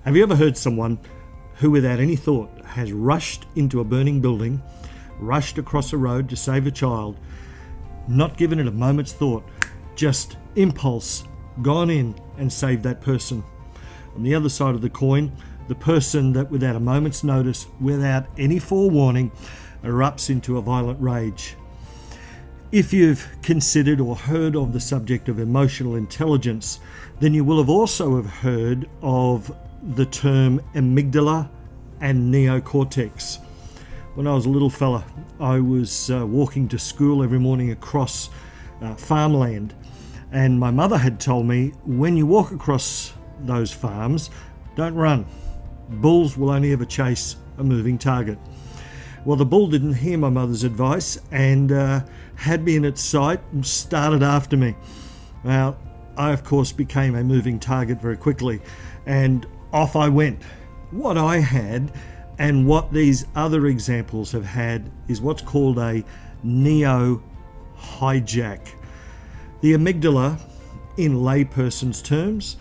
Have you ever heard someone who without any thought has rushed into a burning building, rushed across a road to save a child, not given it a moment's thought, just impulse, gone in and saved that person? On the other side of the coin, the person that without a moment's notice, without any forewarning, erupts into a violent rage. If you've considered or heard of the subject of emotional intelligence, then you will have also have heard of the term amygdala and neocortex. When I was a little fella, I was walking to school every morning across farmland, and my mother had told me, when you walk across those farms, don't run. Bulls will only ever chase a moving target. Well, the bull didn't hear my mother's advice and had me in its sight and started after me. Well, I of course became a moving target very quickly, and off I went. What I had and what these other examples have had is what's called a neo-hijack. The amygdala, in layperson's terms,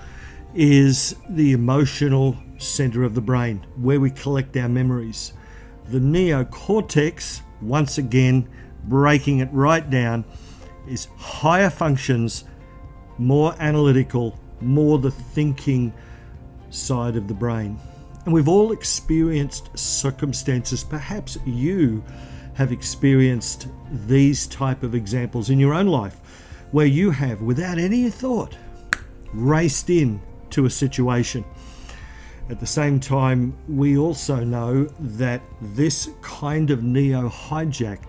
is the emotional center of the brain where we collect our memories. The neocortex, once again breaking it right down, is higher functions, more analytical, more the thinking side of the brain. And we've all experienced circumstances, perhaps you have experienced these type of examples in your own life, where you have, without any thought, raced in to a situation. At the same time, we also know that this kind of neo-hijack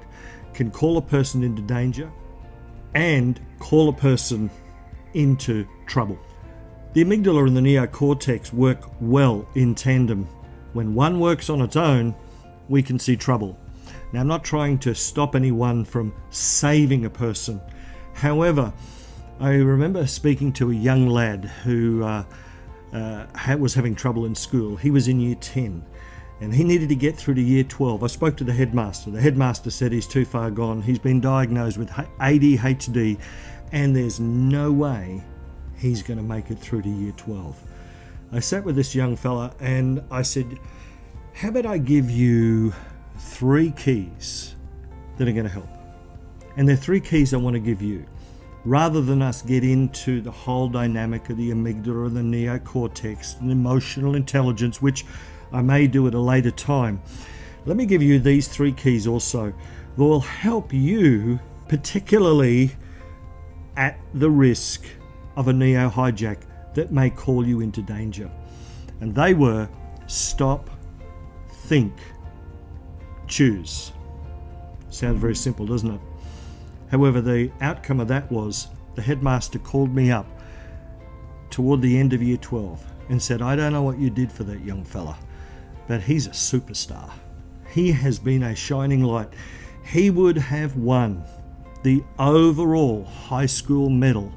can call a person into danger and call a person into trouble. The amygdala and the neocortex work well in tandem. When one works on its own, we can see trouble. Now, I'm not trying to stop anyone from saving a person. However, I remember speaking to a young lad who was having trouble in school. He was in year 10 and he needed to get through to year 12. I spoke to the headmaster. The headmaster said he's too far gone. He's been diagnosed with ADHD and there's no way he's going to make it through to year 12. I sat with this young fella and I said, how about I give you 3 keys that are going to help? And they're 3 keys I want to give you. Rather than us get into the whole dynamic of the amygdala and the neocortex and emotional intelligence, which I may do at a later time, let me give you these 3 keys also that will help you, particularly at the risk of a neo-hijack that may call you into danger. And they were: stop, think, choose. Sounds very simple, doesn't it? However, the outcome of that was the headmaster called me up toward the end of year 12 and said, I don't know what you did for that young fella, but he's a superstar. He has been a shining light. He would have won the overall high school medal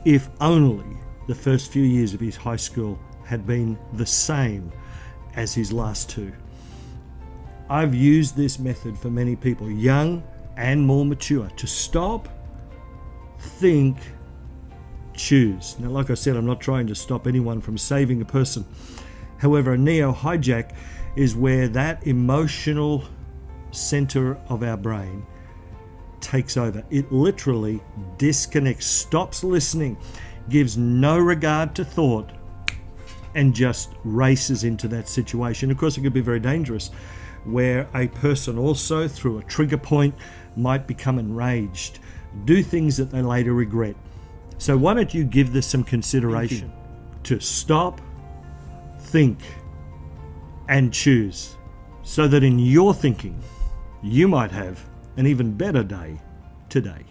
if only the first few years of his high school had been the same as his last 2. I've used this method for many people, young and more mature, to stop, think, choose. Now, like I said, I'm not trying to stop anyone from saving a person. However, a neo-hijack is where that emotional center of our brain takes over. It literally disconnects, stops listening, gives no regard to thought, and just races into that situation. Of course, it could be very dangerous, where a person also, through a trigger point, might become enraged, do things that they later regret. So why don't you give this some consideration to stop, think, and choose, so that in your thinking, you might have an even better day today.